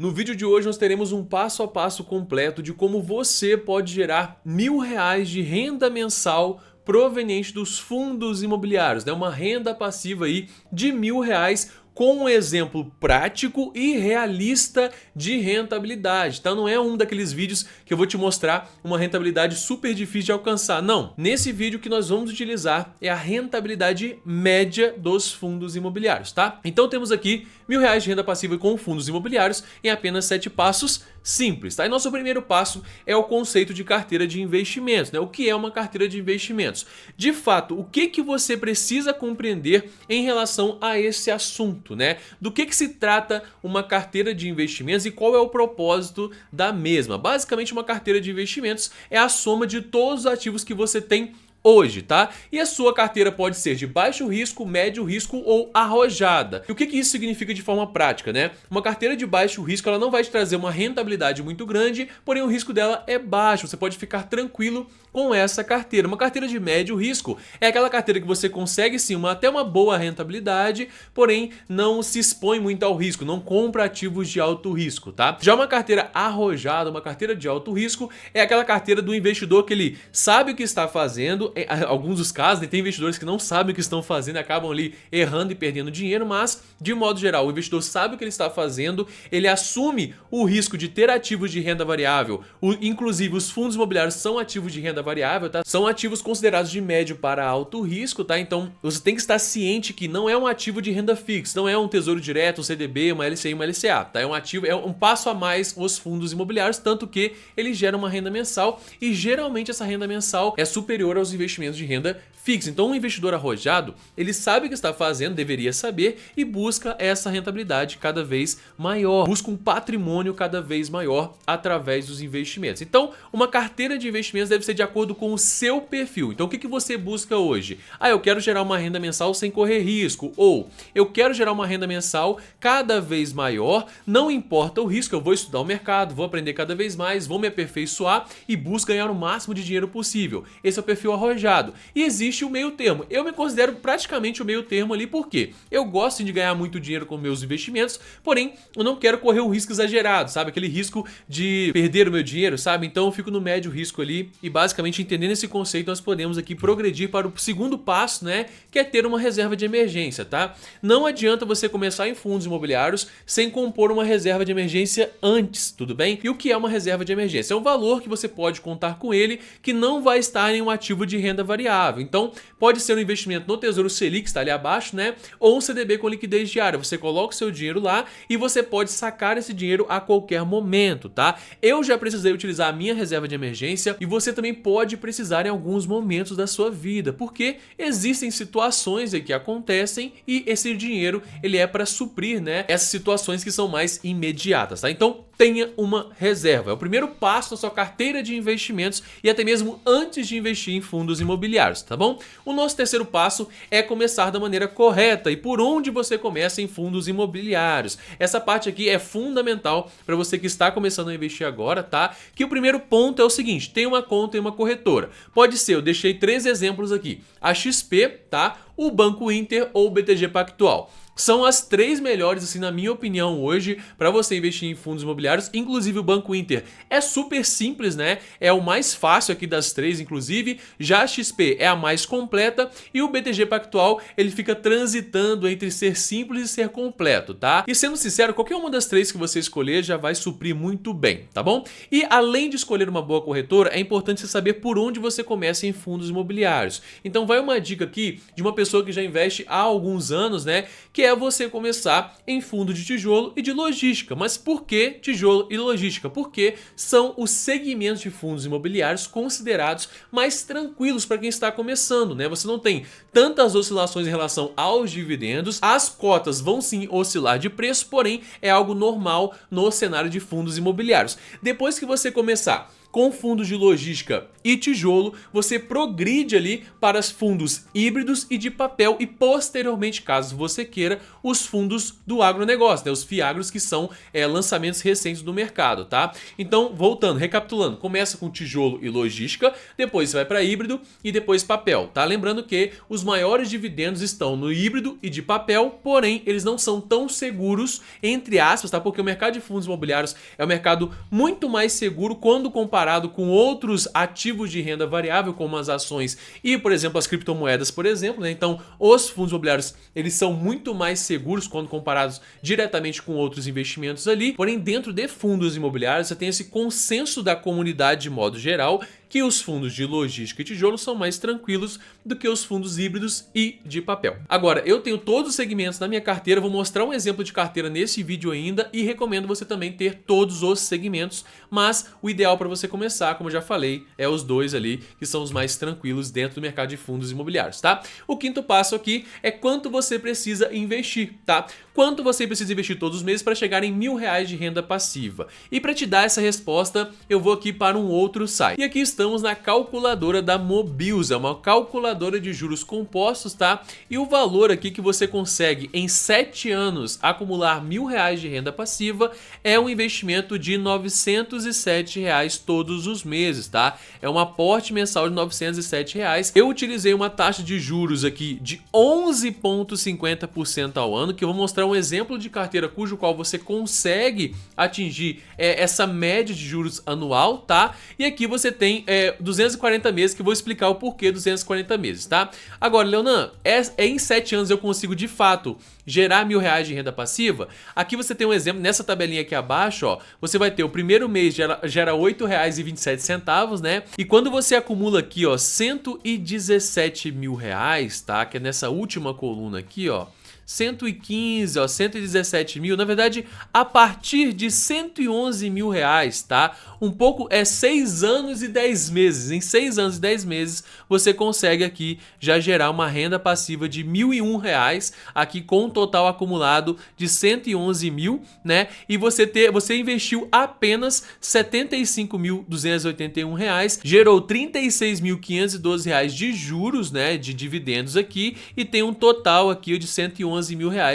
No vídeo de hoje nós teremos um passo a passo completo de como você pode gerar R$ 1.000 de renda mensal proveniente dos fundos imobiliários, né? Uma renda passiva aí de R$ 1.000 com um exemplo prático e realista de rentabilidade, tá? Não é um daqueles vídeos que eu vou te mostrar uma rentabilidade super difícil de alcançar, não. Nesse vídeo que nós vamos utilizar é a rentabilidade média dos fundos imobiliários, tá? Então temos aqui R$ 1.000 de renda passiva com fundos imobiliários em apenas 7 passos simples, tá? E nosso primeiro passo é o conceito de carteira de investimentos, né? O que é uma carteira de investimentos? De fato, o que você precisa compreender em relação a esse assunto, né? Do que se trata uma carteira de investimentos e qual é o propósito da mesma? Basicamente, uma carteira de investimentos é a soma de todos os ativos que você tem hoje, tá? E a sua carteira pode ser de baixo risco, médio risco ou arrojada. E o que isso significa de forma prática, né? Uma carteira de baixo risco, ela não vai te trazer uma rentabilidade muito grande, porém o risco dela é baixo, você pode ficar tranquilo com essa carteira. Uma carteira de médio risco é aquela carteira que você consegue sim até uma boa rentabilidade, porém não se expõe muito ao risco, não compra ativos de alto risco, tá? Já uma carteira arrojada, uma carteira de alto risco, é aquela carteira do investidor que ele sabe o que está fazendo. Em alguns dos casos, tem investidores que não sabem o que estão fazendo e acabam ali errando e perdendo dinheiro, mas de modo geral o investidor sabe o que ele está fazendo, ele assume o risco de ter ativos de renda variável, inclusive os fundos imobiliários são ativos de renda variável, tá? São ativos considerados de médio para alto risco, tá? Então você tem que estar ciente que não é um ativo de renda fixa, não é um tesouro direto, um CDB, uma LCI, uma LCA, tá? É um ativo, é um passo a mais os fundos imobiliários, tanto que ele gera uma renda mensal e geralmente essa renda mensal é superior aos investimentos de renda fixa. Então um investidor arrojado, ele sabe o que está fazendo, deveria saber, e busca essa rentabilidade cada vez maior, busca um patrimônio cada vez maior através dos investimentos. Então uma carteira de investimentos deve ser de acordo com o seu perfil. Então o que você busca hoje? Eu quero gerar uma renda mensal sem correr risco, ou eu quero gerar uma renda mensal cada vez maior, não importa o risco, eu vou estudar o mercado, vou aprender cada vez mais, vou me aperfeiçoar e busco ganhar o máximo de dinheiro possível. Esse é o perfil arrojado. E existe o meio termo. Eu me considero praticamente o meio termo ali, porque eu gosto de ganhar muito dinheiro com meus investimentos, porém eu não quero correr um risco exagerado, sabe? Aquele risco de perder o meu dinheiro, sabe? Então eu fico no médio risco ali e basicamente entendendo esse conceito nós podemos aqui progredir para o segundo passo, né? Que é ter uma reserva de emergência, tá? Não adianta você começar em fundos imobiliários sem compor uma reserva de emergência antes, tudo bem? E o que é uma reserva de emergência? É um valor que você pode contar com ele que não vai estar em um ativo de renda variável. Então pode ser um investimento no Tesouro Selic, que está ali abaixo, né? Ou um CDB com liquidez diária. Você coloca o seu dinheiro lá e você pode sacar esse dinheiro a qualquer momento, tá? Eu já precisei utilizar a minha reserva de emergência e você também pode precisar em alguns momentos da sua vida, porque existem situações que acontecem e esse dinheiro ele é para suprir, né? Essas situações que são mais imediatas, tá? Então tenha uma reserva. É o primeiro passo na sua carteira de investimentos e até mesmo antes de investir em fundos imobiliários, tá bom? O nosso terceiro passo é começar da maneira correta. E por onde você começa em fundos imobiliários? Essa parte aqui é fundamental para você que está começando a investir agora, tá? Que o primeiro ponto é o seguinte: tem uma conta em uma corretora. Pode ser, eu deixei 3 exemplos aqui: a XP, tá? O Banco Inter ou o BTG Pactual. São as 3 melhores, assim, na minha opinião, hoje, para você investir em fundos imobiliários. Inclusive o Banco Inter é super simples, né? É o mais fácil aqui das 3, inclusive. Já a XP é a mais completa e o BTG Pactual, ele fica transitando entre ser simples e ser completo, tá? E sendo sincero, qualquer uma das 3 que você escolher já vai suprir muito bem, tá bom? E além de escolher uma boa corretora, é importante você saber por onde você começa em fundos imobiliários. Então vai uma dica aqui de uma pessoa que já investe há alguns anos, né? Que é você começar em fundo de tijolo e de logística. Mas por que tijolo e logística? Porque são os segmentos de fundos imobiliários considerados mais tranquilos para quem está começando, né? Você não tem tantas oscilações em relação aos dividendos, as cotas vão sim oscilar de preço, porém é algo normal no cenário de fundos imobiliários. Depois que você começar Com fundos de logística e tijolo, você progride ali para os fundos híbridos e de papel e posteriormente, caso você queira, os fundos do agronegócio, né? Os FIAGROS, que são lançamentos recentes do mercado, tá? Então, voltando, recapitulando, começa com tijolo e logística, depois você vai para híbrido e depois papel, tá? Lembrando que os maiores dividendos estão no híbrido e de papel, porém eles não são tão seguros, entre aspas, tá? Porque o mercado de fundos imobiliários é um mercado muito mais seguro quando comparado com outros ativos de renda variável, como as ações e, por exemplo, as criptomoedas, por exemplo, né? Então, os fundos imobiliários, eles são muito mais seguros quando comparados diretamente com outros investimentos ali. Porém, dentro de fundos imobiliários, você tem esse consenso da comunidade de modo geral que os fundos de logística e tijolo são mais tranquilos do que os fundos híbridos e de papel. Agora, eu tenho todos os segmentos na minha carteira, vou mostrar um exemplo de carteira nesse vídeo ainda e recomendo você também ter todos os segmentos, mas o ideal para você começar, como eu já falei, é os dois ali, que são os mais tranquilos dentro do mercado de fundos imobiliários, tá? O quinto passo aqui é quanto você precisa investir, tá? Quanto você precisa investir todos os meses para chegar em R$1.000 de renda passiva? E para te dar essa resposta, eu vou aqui para um outro site. E aqui estamos na calculadora da Mobius, é uma calculadora de juros compostos, tá? E o valor aqui que você consegue em 7 anos acumular R$1.000 de renda passiva é um investimento de R$907 todos os meses, tá? É um aporte mensal de R$907. Eu utilizei uma taxa de juros aqui de 11,50% ao ano, que eu vou mostrar um exemplo de carteira cujo qual você consegue atingir essa média de juros anual, tá? E aqui você tem 240 meses, que eu vou explicar o porquê 240 meses, tá? Agora, Leonan, em 7 anos eu consigo de fato gerar R$1.000 de renda passiva? Aqui você tem um exemplo, nessa tabelinha aqui abaixo, ó, você vai ter o primeiro mês gera R$8,27, né? E quando você acumula aqui, ó, R$117.000, tá? Que é nessa última coluna aqui, ó, 115, ó, 117 mil, na verdade, a partir de R$111.000, tá? Um pouco, 6 anos e 10 meses. Em 6 anos e 10 meses, você consegue aqui já gerar uma renda passiva de R$1.001, aqui com um total acumulado de 111 mil, né? E você investiu apenas R$75.281, gerou R$36.512 de juros, né? De dividendos aqui, e tem um total aqui de R$111.000,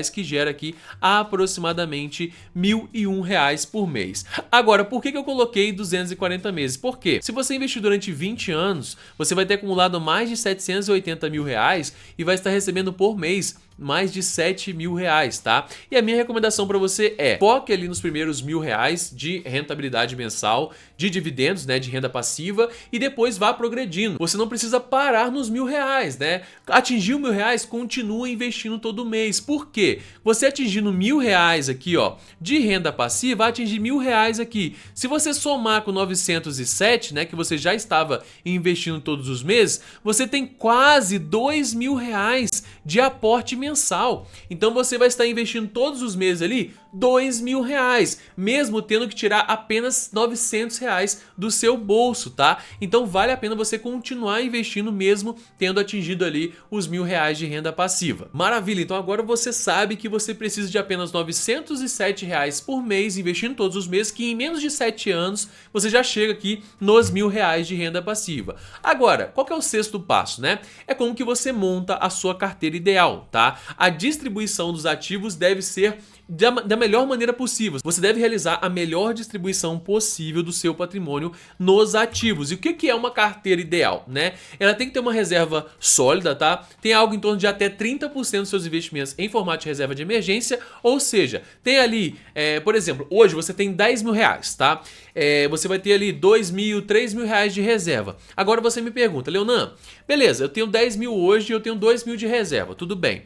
que gera aqui aproximadamente R$1.001 por mês. Agora, por que eu coloquei 240 meses? Porque se você investir durante 20 anos, você vai ter acumulado mais de R$780.000 e vai estar recebendo por mês mais de R$7.000, tá? E a minha recomendação para você é: foque ali nos primeiros R$1.000 de rentabilidade mensal, de dividendos, né, de renda passiva, e depois vá progredindo. Você não precisa parar nos R$1.000, né? Atingiu R$1.000, continua investindo todo mês. Por quê? Você atingindo R$1.000 aqui, ó, de renda passiva, vai atingir R$1.000 aqui. Se você somar com 907, né, que você já estava investindo todos os meses, você tem quase R$2.000 de aporte mensal. Então você vai estar investindo todos os meses ali R$2.000, mesmo tendo que tirar apenas R$900 do seu bolso, tá? Então vale a pena você continuar investindo mesmo tendo atingido ali os R$1.000 de renda passiva. Maravilha, então agora você sabe que você precisa de apenas R$907 por mês, investindo todos os meses, que em menos de 7 anos você já chega aqui nos R$1.000 de renda passiva. Agora, qual que é o sexto passo, né? É como que você monta a sua carteira ideal, tá? A distribuição dos ativos deve ser da melhor maneira possível. Você deve realizar a melhor distribuição possível do seu patrimônio nos ativos. E o que é uma carteira ideal, né? Ela tem que ter uma reserva sólida, tá? Tem algo em torno de até 30% dos seus investimentos em formato de reserva de emergência, ou seja, tem ali, por exemplo, hoje você tem R$10.000, tá? Você vai ter ali R$2.000, R$3.000 de reserva. Agora você me pergunta, Leonan, beleza, eu tenho 10 mil hoje e eu tenho 2 mil de reserva, tudo bem.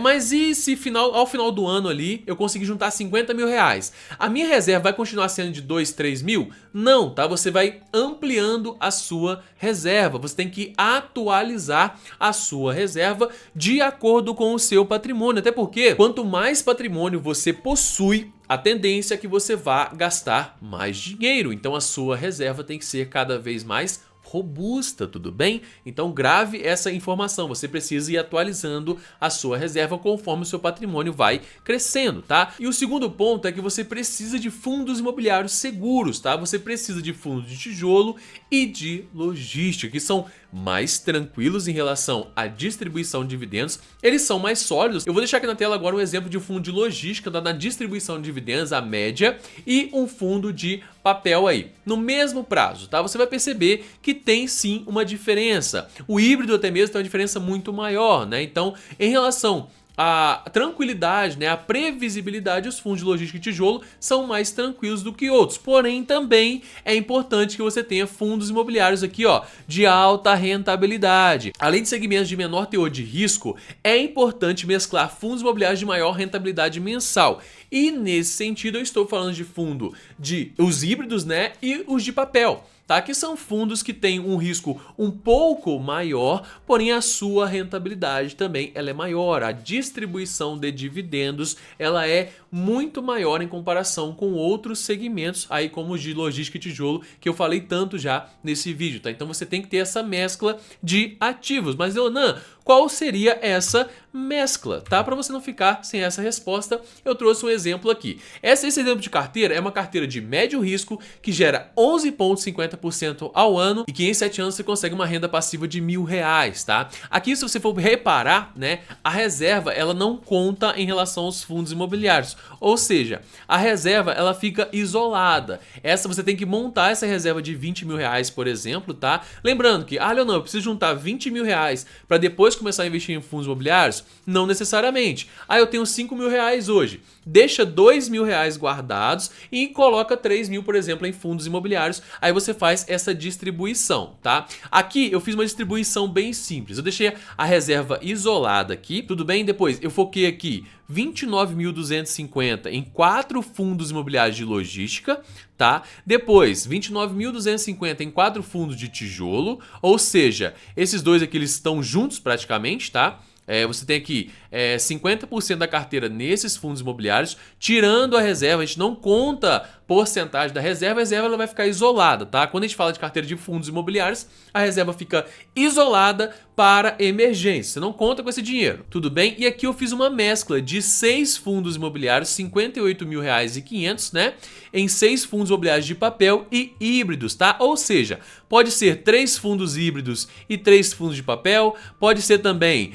Mas e se ao final do ano ali eu conseguir juntar R$50.000? A minha reserva vai continuar sendo de 2, 3 mil? Não, tá? Você vai ampliando a sua reserva. Você tem que atualizar a sua reserva de acordo com o seu patrimônio. Até porque quanto mais patrimônio você possui, a tendência é que você vá gastar mais dinheiro. Então a sua reserva tem que ser cada vez mais robusta, tudo bem? Então grave essa informação, você precisa ir atualizando a sua reserva conforme o seu patrimônio vai crescendo, tá? E o segundo ponto é que você precisa de fundos imobiliários seguros, tá? Você precisa de fundos de tijolo e de logística, que são mais tranquilos em relação à distribuição de dividendos, eles são mais sólidos. Eu vou deixar aqui na tela agora um exemplo de um fundo de logística na distribuição de dividendos, a média, e um fundo de papel aí, no mesmo prazo, tá? Você vai perceber que tem sim uma diferença. O híbrido até mesmo tem uma diferença muito maior, né? Então, em relação a tranquilidade, né, a previsibilidade, os fundos de logística e tijolo são mais tranquilos do que outros. Porém, também é importante que você tenha fundos imobiliários aqui, ó, de alta rentabilidade. Além de segmentos de menor teor de risco, é importante mesclar fundos imobiliários de maior rentabilidade mensal. E nesse sentido, eu estou falando de fundo de os híbridos, né, e os de papel. Tá? Que são fundos que têm um risco um pouco maior, porém a sua rentabilidade também ela é maior. A distribuição de dividendos ela é muito maior em comparação com outros segmentos, aí como os de logística e tijolo, que eu falei tanto já nesse vídeo. Tá? Então você tem que ter essa mescla de ativos. Mas Leonan, qual seria essa mescla? Tá? Para você não ficar sem essa resposta, eu trouxe um exemplo aqui. Esse exemplo de carteira é uma carteira de médio risco que gera 11,50% ao ano e que em 7 anos você consegue uma renda passiva de R$1.000, tá? Aqui, se você for reparar, né, a reserva ela não conta em relação aos fundos imobiliários, ou seja, a reserva ela fica isolada. Essa você tem que montar essa reserva de R$20.000, por exemplo, tá? Lembrando que, Leonan, eu preciso juntar R$20.000 para depois começar a investir em fundos imobiliários? Não necessariamente. Eu tenho R$5.000 hoje. Deixa R$2.000 guardados e coloca R$3.000, por exemplo, em fundos imobiliários. Aí você faz essa distribuição, tá? Aqui eu fiz uma distribuição bem simples. Eu deixei a reserva isolada aqui, tudo bem? Depois eu foquei aqui 29.250 em 4 fundos imobiliários de logística, tá? Depois 29.250 em 4 fundos de tijolo, ou seja, esses dois aqui eles estão juntos praticamente, tá? Você tem aqui 50% da carteira nesses fundos imobiliários, tirando a reserva, a gente não conta porcentagem da reserva, a reserva ela vai ficar isolada, tá? Quando a gente fala de carteira de fundos imobiliários, a reserva fica isolada para emergência, você não conta com esse dinheiro, tudo bem? E aqui eu fiz uma mescla de 6 fundos imobiliários, R$58.500, né? Em 6 fundos imobiliários de papel e híbridos, tá? Ou seja, pode ser 3 fundos híbridos e 3 fundos de papel, pode ser também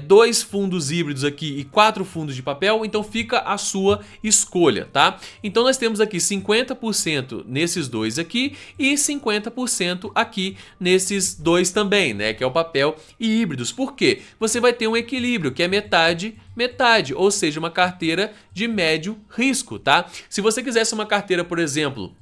2 fundos híbridos aqui e 4 fundos de papel, então fica a sua escolha, tá? Então nós temos aqui 50% nesses dois aqui e 50% aqui nesses dois também, né? Que é o papel e híbridos. Por quê? Você vai ter um equilíbrio, que é metade, metade, ou seja, uma carteira de médio risco, tá? Se você quisesse uma carteira, por exemplo,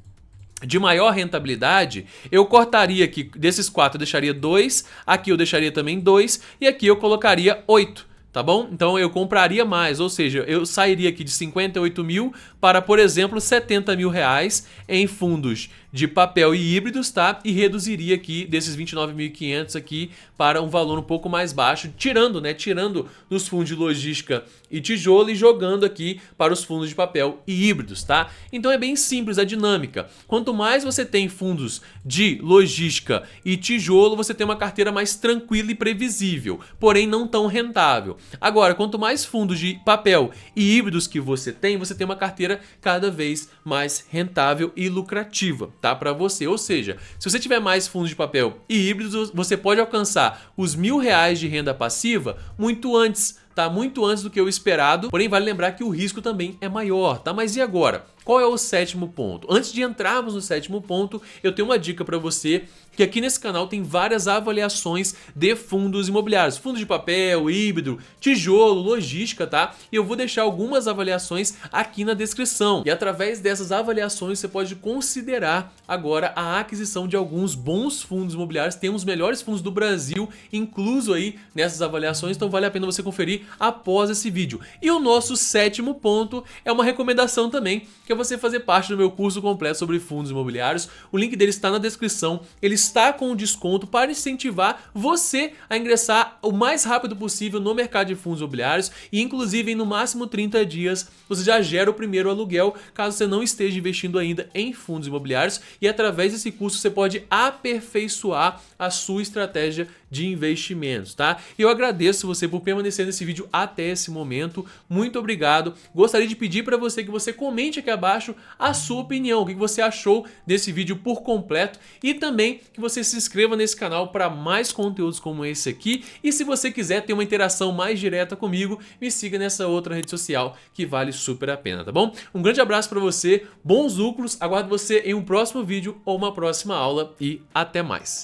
de maior rentabilidade, eu cortaria aqui, desses 4 eu deixaria 2, aqui eu deixaria também 2 e aqui eu colocaria 8. Tá bom? Então eu compraria mais, ou seja, eu sairia aqui de 58 mil para, por exemplo, 70 mil reais em fundos de papel e híbridos, tá? E reduziria aqui desses 29.500 aqui para um valor um pouco mais baixo, tirando, né? Tirando dos fundos de logística e tijolo e jogando aqui para os fundos de papel e híbridos, tá? Então é bem simples a dinâmica. Quanto mais você tem fundos de logística e tijolo, você tem uma carteira mais tranquila e previsível, porém não tão rentável. Agora, quanto mais fundos de papel e híbridos que você tem uma carteira cada vez mais rentável e lucrativa, tá? Para você. Ou seja, se você tiver mais fundos de papel e híbridos, você pode alcançar os R$1.000 de renda passiva muito antes, tá? Muito antes do que o esperado, porém vale lembrar que o risco também é maior, tá? Mas e agora? Qual é o 7º ponto? Antes de entrarmos no 7º ponto, eu tenho uma dica para você, que aqui nesse canal tem várias avaliações de fundos imobiliários, fundos de papel, híbrido, tijolo, logística, tá? E eu vou deixar algumas avaliações aqui na descrição. E através dessas avaliações você pode considerar agora a aquisição de alguns bons fundos imobiliários. Tem os melhores fundos do Brasil incluso aí nessas avaliações, então vale a pena você conferir após esse vídeo. E o nosso 7º ponto é uma recomendação também, que que é você fazer parte do meu curso completo sobre fundos imobiliários. O link dele está na descrição, ele está com um desconto para incentivar você a ingressar o mais rápido possível no mercado de fundos imobiliários e inclusive em no máximo 30 dias você já gera o primeiro aluguel caso você não esteja investindo ainda em fundos imobiliários, e através desse curso você pode aperfeiçoar a sua estratégia de investimentos, tá? E eu agradeço você por permanecer nesse vídeo até esse momento, muito obrigado. Gostaria de pedir para você que você comente aqui abaixo a sua opinião, o que você achou desse vídeo por completo, e também que você se inscreva nesse canal para mais conteúdos como esse aqui, e se você quiser ter uma interação mais direta comigo, me siga nessa outra rede social que vale super a pena, tá bom? Um grande abraço para você, bons lucros, aguardo você em um próximo vídeo ou uma próxima aula e até mais!